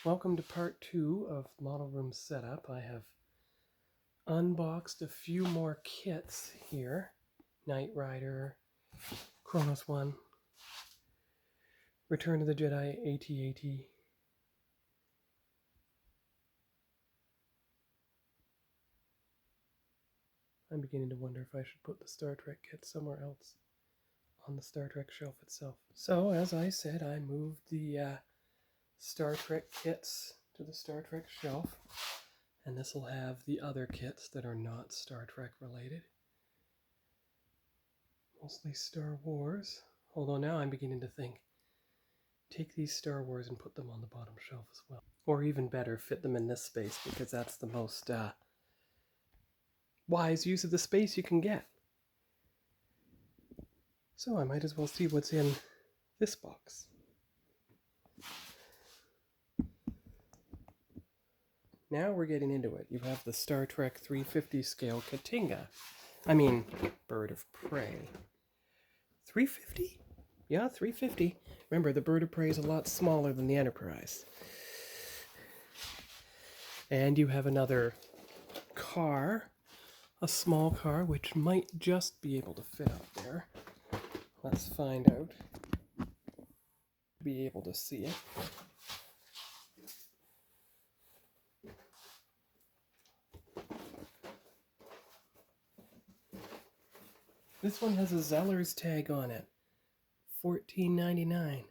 Welcome to part 2 of model room setup. I have unboxed a few more kits here. Knight Rider, Kronos 1, Return of the Jedi AT-AT. I'm beginning to wonder if I should put the Star Trek kit somewhere else on the Star Trek shelf itself. So, as I said, I moved the Star Trek kits to the Star Trek shelf, and this will have the other kits that are not Star Trek related. Mostly Star Wars, although now I'm beginning to think, take these Star Wars and put them on the bottom shelf as well. Or even better, fit them in this space, because that's the most wise use of the space you can get. So I might as well see what's in this box. Now we're getting into it. You have the Star Trek 350 scale Katinga. Bird of Prey. 350? Yeah, 350. Remember, the Bird of Prey is a lot smaller than the Enterprise. And you have another car, a small car, which might just be able to fit up there. Let's find out. Be able to see it. This one has a Zeller's tag on it. $14.99.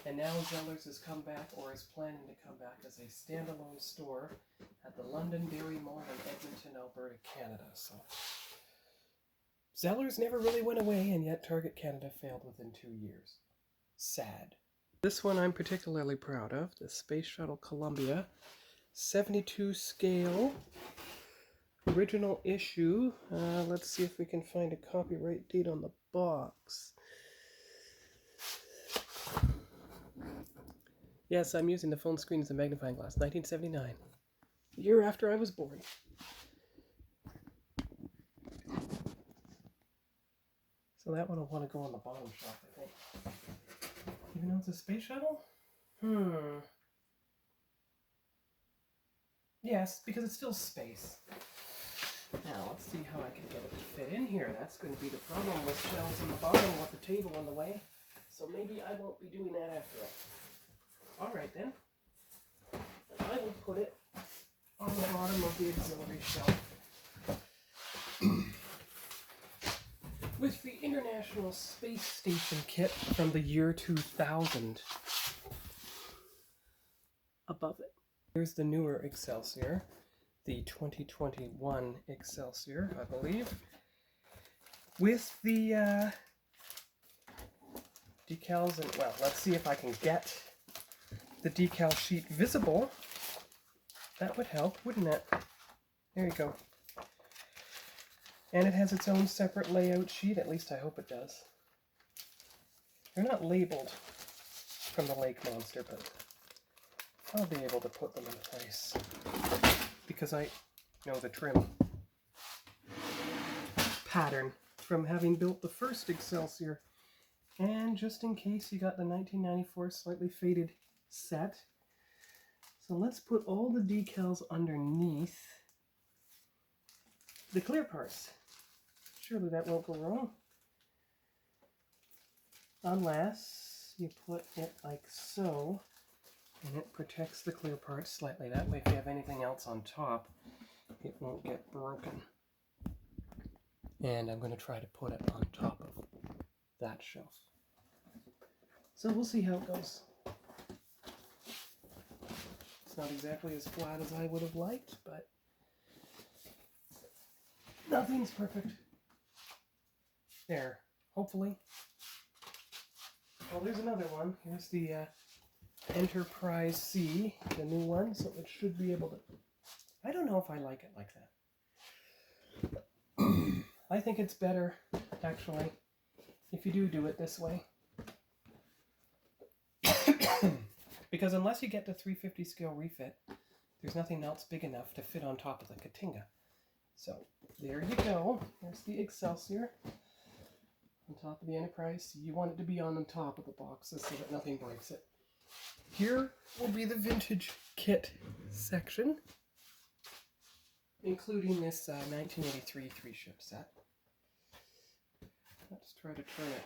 And now Zeller's has come back, or is planning to come back, as a standalone store at the Londonderry Mall in Edmonton, Alberta, Canada. So Zeller's never really went away, and yet Target Canada failed within 2 years. Sad. This one I'm particularly proud of, the Space Shuttle Columbia, 72 scale, original issue. Let's see if we can find a copyright date on the box. Yes, I'm using the phone screen as a magnifying glass. 1979. The year after I was born. So that one will want to go on the bottom shelf, I think. Even though it's a space shuttle? Yes, because it's still space. Now, let's see how I can get it to fit in here. That's going to be the problem with shelves on the bottom with the table in the way. So maybe I won't be doing that after all. Alright then. I will put it on the bottom of the auxiliary shelf. With the International Space Station kit from the year 2000 above it. Here's the newer Excelsior, the 2021 Excelsior, I believe, with the decals. And well, let's see if I can get the decal sheet visible. That would help, wouldn't it? There you go. And it has its own separate layout sheet, at least I hope it does. They're not labeled from the Lake Monster, but I'll be able to put them in place because I know the trim pattern from having built the first Excelsior. And just in case you got the 1994 slightly faded set. So let's put all the decals underneath the clear parts. Surely that won't go wrong. Unless you put it like so, and it protects the clear parts slightly. That way, if you have anything else on top, it won't get broken. And I'm going to try to put it on top of that shelf. So we'll see how it goes. It's not exactly as flat as I would have liked, but nothing's perfect. There, hopefully. Well, there's another one. Here's the Enterprise C, the new one, so it should be able to... I don't know if I like it like that. I think it's better, actually, if you do it this way. Because unless you get the 350 scale refit, there's nothing else big enough to fit on top of the Katinga. So, there you go. There's the Excelsior. On top of the Enterprise. You want it to be on the top of the boxes so that nothing breaks it. here will be the vintage kit section, including this 1983 3-ship set. Let's try to turn it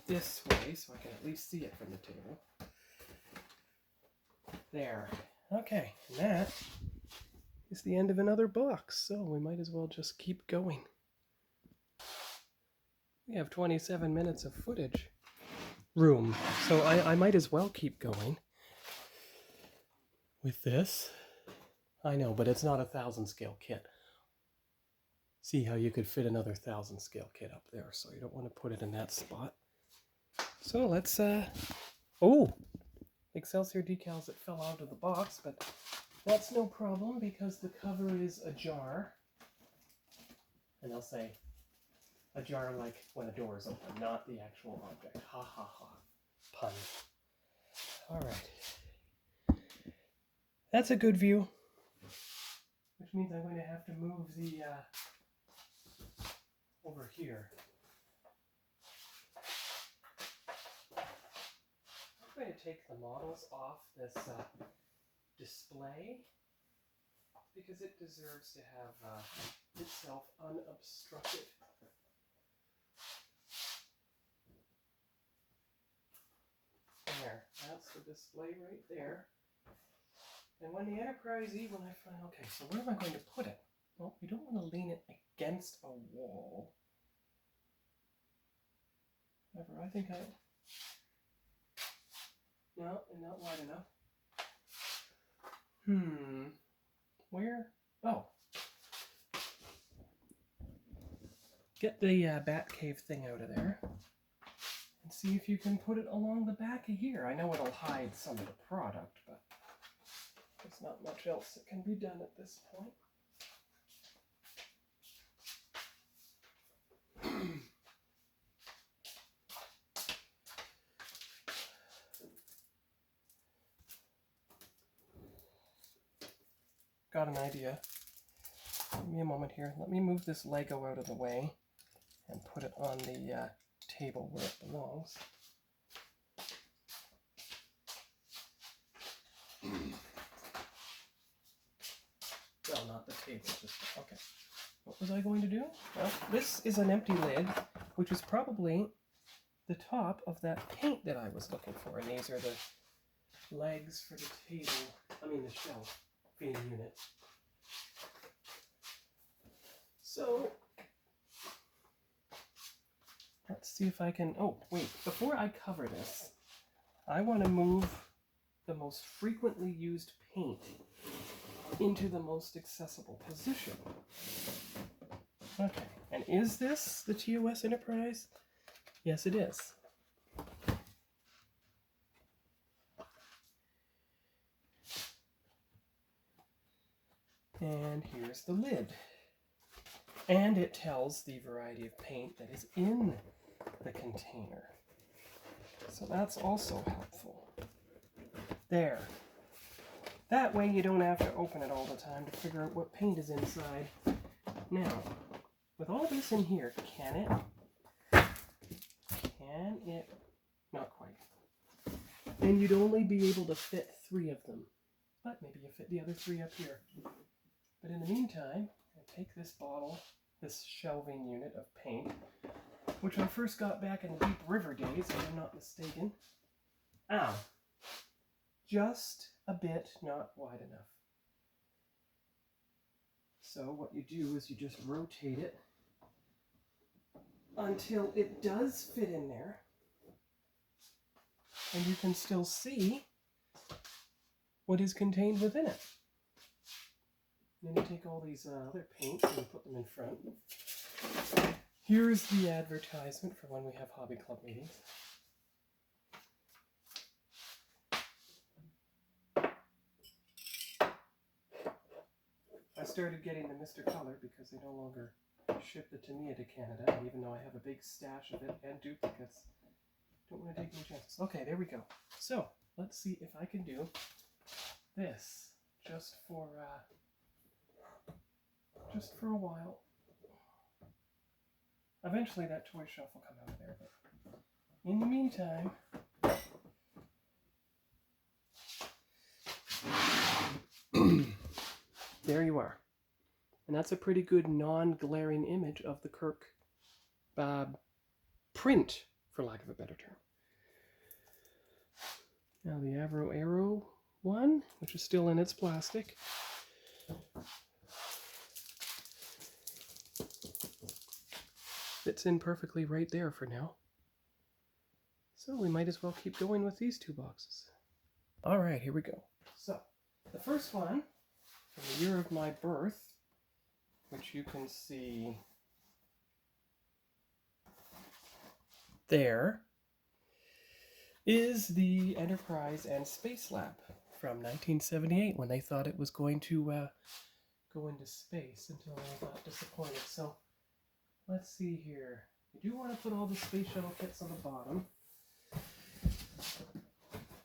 this way so I can at least see it from the table. There. Okay, and that is the end of another box, so we might as well just keep going. We have 27 minutes of footage room, so I might as well keep going with this. I know, but it's not a 1,000 scale kit. See how you could fit another 1,000 scale kit up there, so you don't want to put it in that spot. So let's, oh! Excelsior decals that fell out of the box, but that's no problem because the cover is ajar. And they'll say, ajar like when a door is open, not the actual object. Ha ha ha. Pun. Alright. That's a good view. Which means I'm going to have to move the, over here. I'm going to take the models off this display because it deserves to have itself unobstructed. There, that's the display right there. And when the Enterprise E, when I find, okay, so where am I going to put it? Well, you don't want to lean it against a wall. However, I think no, not wide enough. Where? Oh. Get the Batcave thing out of there. And see if you can put it along the back of here. I know it'll hide some of the product, but there's not much else that can be done at this point. Got an idea. Give me a moment here. Let me move this Lego out of the way and put it on the table where it belongs. Well, not the table, just, okay. What was I going to do? Well, this is an empty lid, which is probably the top of that paint that I was looking for. And these are the legs for the table, the shelf feeding unit. So, let's see if I can, oh, wait, before I cover this, I want to move the most frequently used paint into the most accessible position. Okay, and is this the TOS Enterprise? Yes, it is. And here's the lid. And it tells the variety of paint that is in the container. So that's also helpful. There. That way you don't have to open it all the time to figure out what paint is inside. Now, with all this in here, can it? Not quite. And you'd only be able to fit 3 of them. But maybe you fit the other 3 up here. But in the meantime, I take this bottle, this shelving unit of paint, which I first got back in the Deep River days, if I'm not mistaken. Ow. Just a bit not wide enough. So what you do is you just rotate it until it does fit in there. And you can still see what is contained within it. Then you take all these other paints and you put them in front. Here's the advertisement for when we have hobby club meetings. I started getting the Mr. Color because they no longer ship the Tamiya to Canada, and even though I have a big stash of it and duplicates, don't want to take any chances. Okay, there we go. So, let's see if I can do this just for a while. Eventually that toy shelf will come out of there, but in the meantime, There you are. And that's a pretty good non-glaring image of the Kirk print, for lack of a better term. Now the Avro Arrow one, which is still in its plastic. Fits in perfectly right there for now. So we might as well keep going with these two boxes. All right, here we go. So the first one, from the year of my birth, which you can see there, is the Enterprise and Space Lab from 1978, when they thought it was going to go into space, until they got disappointed. So let's see here. You do want to put all the space shuttle kits on the bottom.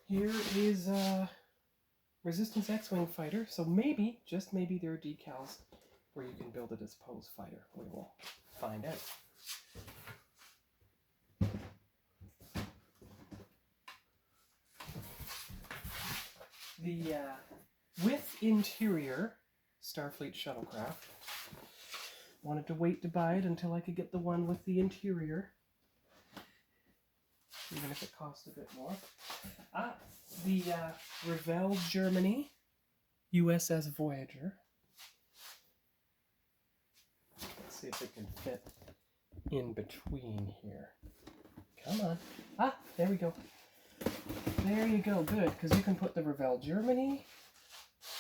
Here is Resistance X-Wing fighter. So maybe, just maybe, there are decals where you can build it as pose fighter. We will find out. The with interior Starfleet shuttlecraft. Wanted to wait to buy it until I could get the one with the interior, even if it cost a bit more. The Revell Germany USS Voyager. Let's see if it can fit in between here. Come on. There we go. There you go, good, because you can put the Revell Germany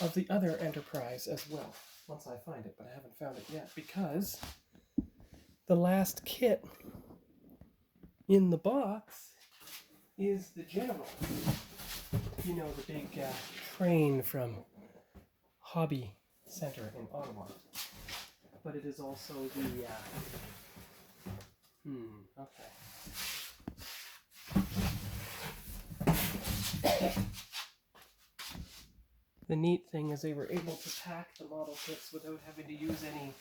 of the other Enterprise as well, once I find it, but I haven't found it yet, because the last kit in the box is the General. You know, the big train from Hobby Center in Ottawa. But it is also the, okay. The neat thing is they were able to pack the model kits without having to use any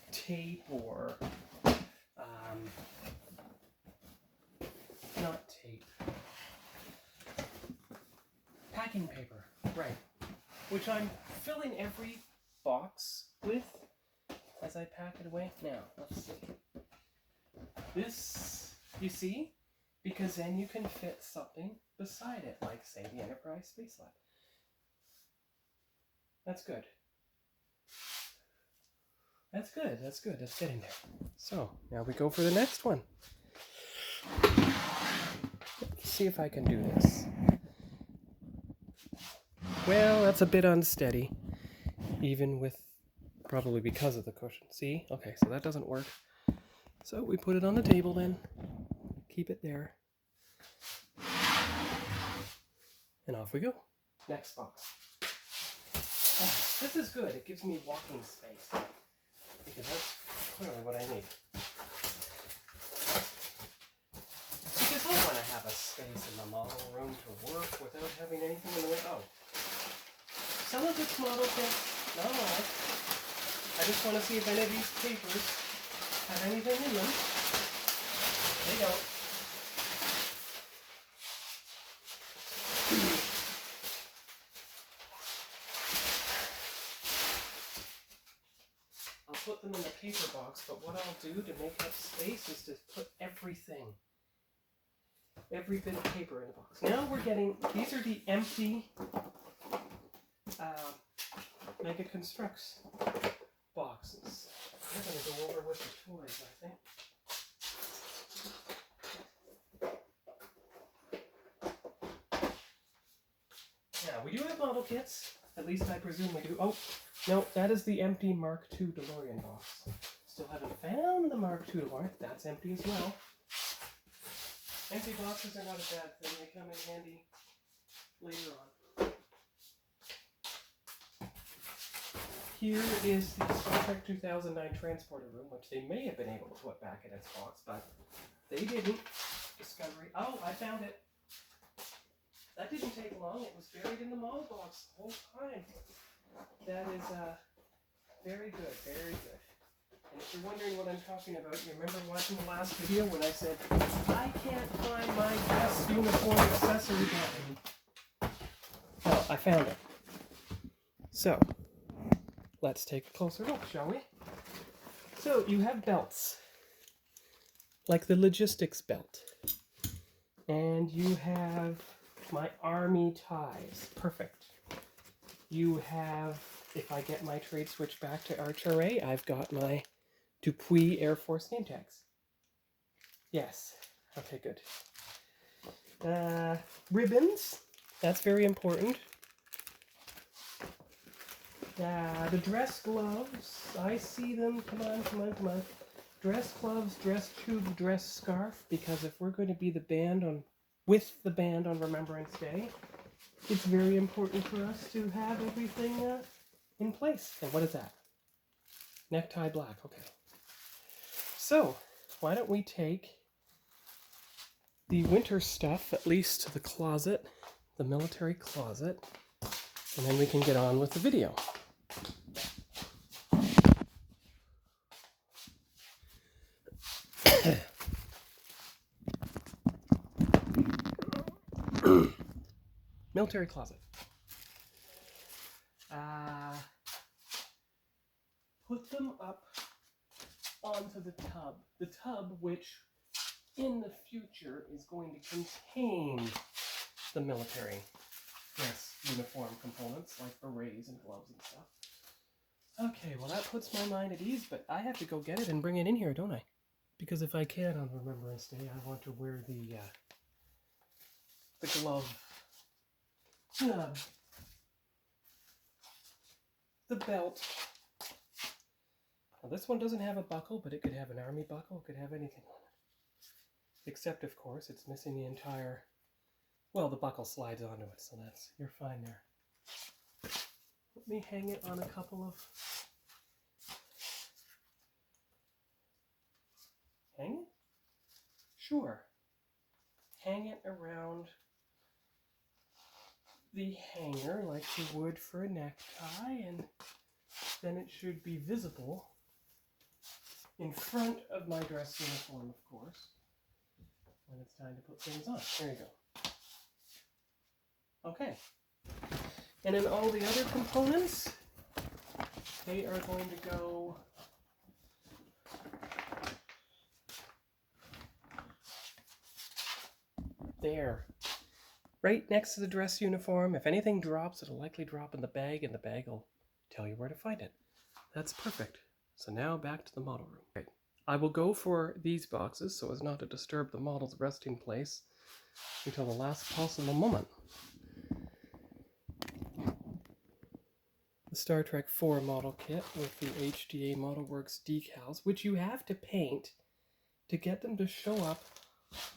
tape or, not tape, packing paper, right, which I'm filling every box with as I pack it away. Now, let's see. This, you see, because then you can fit something beside it, like, say, the Enterprise Space Lab. That's good. That's good, that's good, that's getting there. So, now we go for the next one. Let's see if I can do this. Well, that's a bit unsteady, even with, probably because of the cushion. See? Okay, so that doesn't work. So we put it on the table then. Keep it there. And off we go. Next box. Oh, this is good. It gives me walking space. Because that's clearly what I need. Because I want to have a space in the model room to work without having anything in the way. Oh. Some of it's model kits, not all. I just want to see if any of these papers have anything in them. They don't. I'll put them in the paper box, but what I'll do to make up space is to put everything, every bit of paper in the box. Now we're getting, these are the empty Mega Construx boxes. I'm going to go over with the toys, I think. Yeah, we do have model kits. At least I presume we do. Oh, no, that is the empty Mark II DeLorean box. Still haven't found the Mark II DeLorean. That's empty as well. Empty boxes are not a bad thing. They come in handy later on. Here is the Star Trek 2009 transporter room, which they may have been able to put back in its box, but they didn't. Discovery. Oh, I found it. That didn't take long. It was buried in the model box the whole time. That is very good, very good. And if you're wondering what I'm talking about, you remember watching the last video when I said, I can't find my dress uniform accessory button. Well, I found it. So, let's take a closer look, shall we? So you have belts, like the logistics belt. And you have my army ties. Perfect. You have, if I get my trade switch back to HRA, I've got my Dupuis Air Force name tags. Yes. Okay, good. Ribbons. That's very important. The dress gloves. I see them. Come on, come on, come on. Dress gloves, dress tube, dress scarf. Because if we're going to be the band on, with the band on Remembrance Day, it's very important for us to have everything in place. And what is that? Necktie black. Okay. So, why don't we take the winter stuff, at least to the closet, the military closet, and then we can get on with the video. Military closet. Put them up onto the tub. The tub which in the future is going to contain the military dress uniform components like berets and gloves and stuff. Okay, well that puts my mind at ease, but I have to go get it and bring it in here, don't I? Because if I can on Remembrance Day, I want to wear the glove, the belt. Now this one doesn't have a buckle, but it could have an army buckle, it could have anything on it. Except, of course, it's missing the entire, well, the buckle slides onto it, so that's, you're fine there. Let me hang it on a couple of, hang it? Sure. Hang it around the hanger like you would for a necktie, and then it should be visible in front of my dress uniform, of course, when it's time to put things on. There you go. Okay. And then all the other components, they are going to go there. Right next to the dress uniform. If anything drops, it'll likely drop in the bag, and the bag will tell you where to find it. That's perfect. So now back to the model room. Okay. I will go for these boxes so as not to disturb the model's resting place until the last possible moment. The Star Trek IV model kit with the HDA Model Works decals, which you have to paint to get them to show up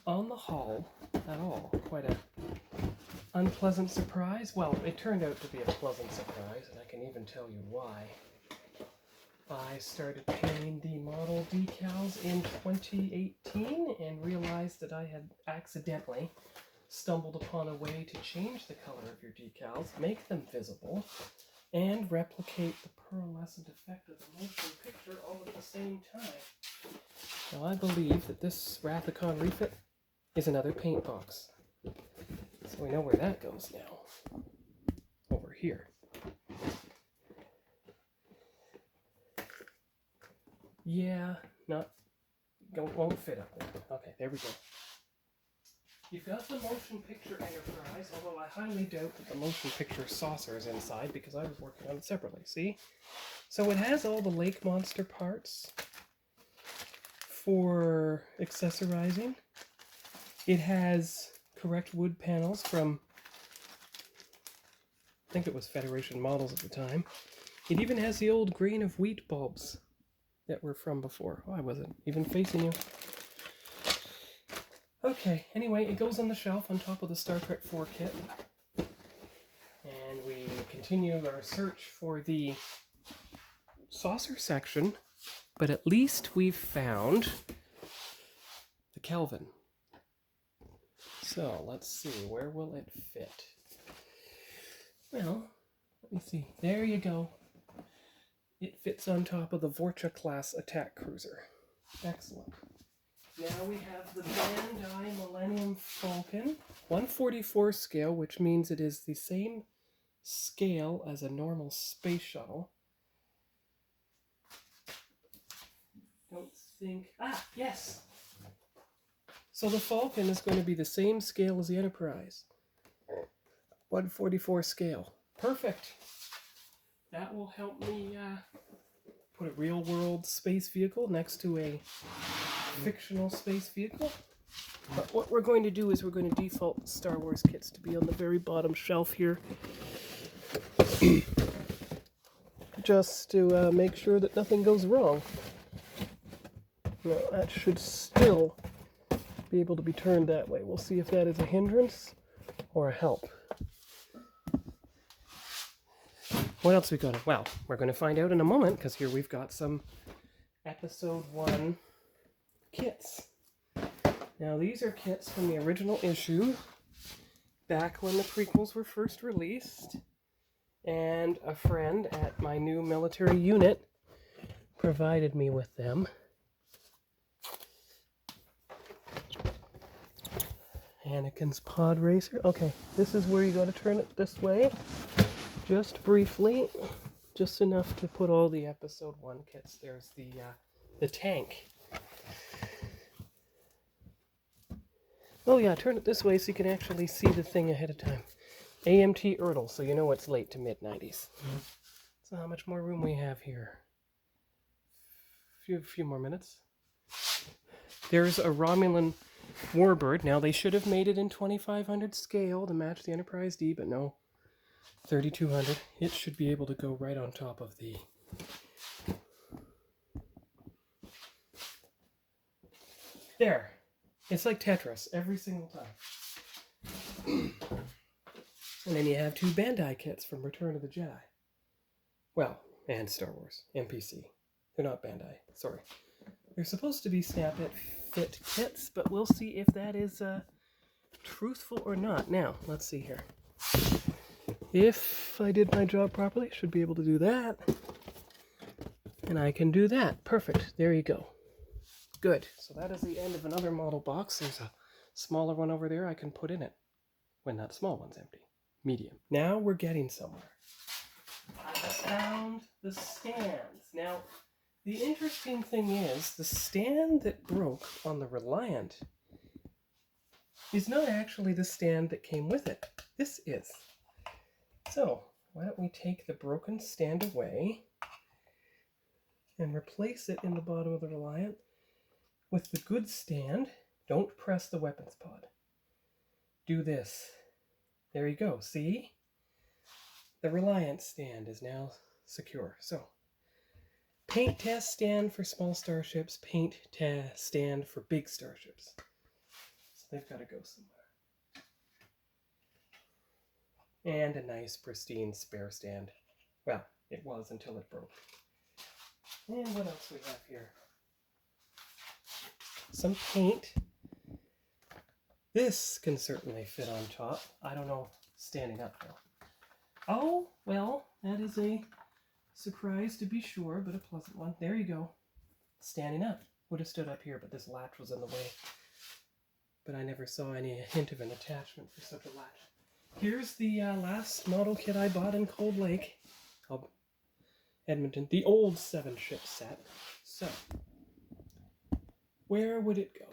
on the hull at all. Quite a unpleasant surprise. Well, it turned out to be a pleasant surprise, and I can even tell you why. I started painting the model decals in 2018 and realized that I had accidentally stumbled upon a way to change the color of your decals, make them visible, and replicate the pearlescent effect of the motion picture all at the same time. Now I believe that this Rathacon refit is another paint box. So we know where that goes now. Over here. Yeah, won't fit up there. Okay, there we go. You've got the motion picture Enterprise, although I highly doubt that the motion picture saucer is inside because I was working on it separately, see? So it has all the lake monster parts for accessorizing. It has correct wood panels from, I think it was Federation Models at the time. It even has the old grain of wheat bulbs that were from before. Oh, I wasn't even facing you. Okay, anyway, it goes on the shelf on top of the Star Trek IV kit. And we continue our search for the saucer section, but at least we've found the Kelvin. So, let's see, where will it fit? Well, let me see. There you go. It fits on top of the Vorcha class attack cruiser. Excellent. Now we have the Bandai Millennium Falcon, 1/44 scale, which means it is the same scale as a normal space shuttle. think... Ah, yes! So the Falcon is going to be the same scale as the Enterprise. 1/44 scale. Perfect. That will help me put a real-world space vehicle next to a fictional space vehicle. But what we're going to do is we're going to default Star Wars kits to be on the very bottom shelf here. Just to make sure that nothing goes wrong. Now, that should still be able to be turned that way. We'll see if that is a hindrance or a help. What else we got? Well, we're going to find out in a moment, because here we've got some Episode 1 kits. Now, these are kits from the original issue, back when the prequels were first released, and a friend at my new military unit provided me with them. Anakin's Pod Racer. Okay, this is where you got to turn it this way. Just briefly, just enough to put all the Episode 1 kits. There's the tank. Oh yeah, turn it this way so you can actually see the thing ahead of time. AMT Ertl, so you know it's late to mid-90s. So how much more room we have here? Few more minutes. There's a Romulan Warbird. Now, they should have made it in 2500 scale to match the Enterprise D, but no. 3200. It should be able to go right on top of the... There. It's like Tetris every single time. And then you have 2 Bandai kits from Return of the Jedi. Well, and Star Wars. MPC. They're not Bandai. Sorry. They're supposed to be Snap-It Fit kits, but we'll see if that is truthful or not. Now, let's see here. If I did my job properly, I should be able to do that. And I can do that. Perfect. There you go. Good. So that is the end of another model box. There's a smaller one over there I can put in it when that small one's empty. Medium. Now we're getting somewhere. I found the stands. Now, the interesting thing is, the stand that broke on the Reliant is not actually the stand that came with it. This is. So, why don't we take the broken stand away and replace it in the bottom of the Reliant with the good stand. Don't press the weapons pod. Do this. There you go. See? The Reliant stand is now secure. So, paint test stand for small starships, paint test stand for big starships. So they've got to go somewhere. And a nice, pristine spare stand. Well, it was until it broke. And what else we have here? Some paint. This can certainly fit on top. I don't know, standing up though. Oh, well, that is a surprise to be sure, but a pleasant one. There you go. Standing up. Would have stood up here, but this latch was in the way. But I never saw any hint of an attachment for such a latch. Here's the last model kit I bought in Cold Lake. Edmonton. The old 7-ship set. So, where would it go?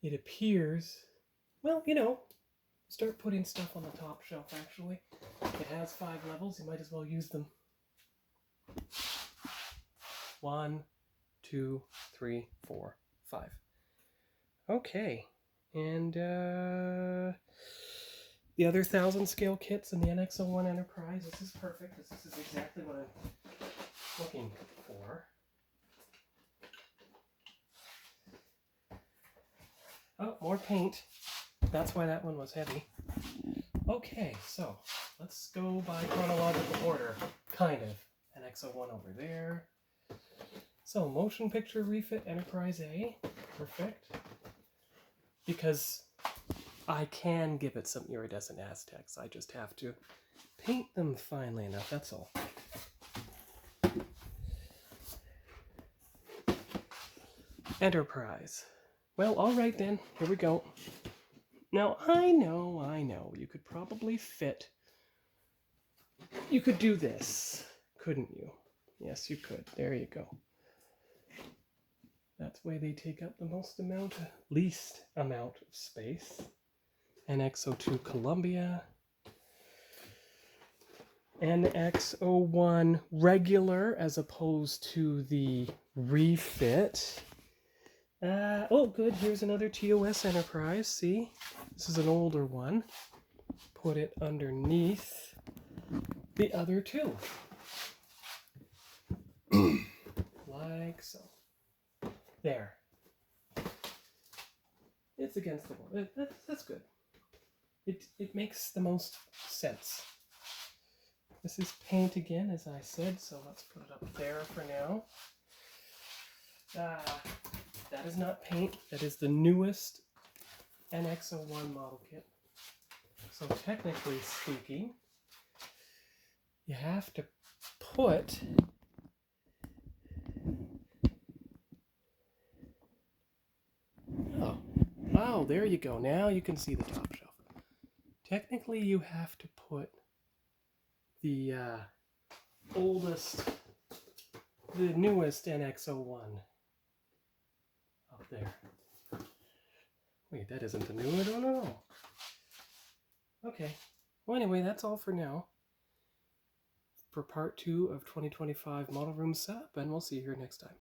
It appears, well, you know, start putting stuff on the top shelf, actually. It has 5 levels, you might as well use them. 1, 2, 3, 4, 5. Okay, and the other 1000 scale kits in the NX-01 Enterprise, this is perfect, this is exactly what I'm looking for. Oh, more paint. That's why that one was heavy. Okay, so let's go by chronological order. Kind of. NX-01 over there. So, motion picture refit Enterprise A. Perfect. Because I can give it some iridescent Aztecs. I just have to paint them finely enough, that's all. Enterprise. Well, alright then, here we go. Now, I know, you could probably fit... You could do this, couldn't you? Yes, you could. There you go. That's why they take up the least amount of space. NX02 Columbia. NX01 regular as opposed to the refit. Oh, good. Here's another TOS Enterprise. See? This is an older one. Put it underneath the other two. Like so. There. It's against the wall. That's good. It makes the most sense. This is paint again, as I said, so let's put it up there for now. That is not paint. That is the newest NX01 model kit. So technically speaking, you have to put oh, there you go. Now you can see the top shelf. Technically, you have to put the newest NX01 up there. Wait, that isn't the new one? Oh, no. Okay. Well, anyway, that's all for now. For part 2 of 2025 Model Room Setup, and we'll see you here next time.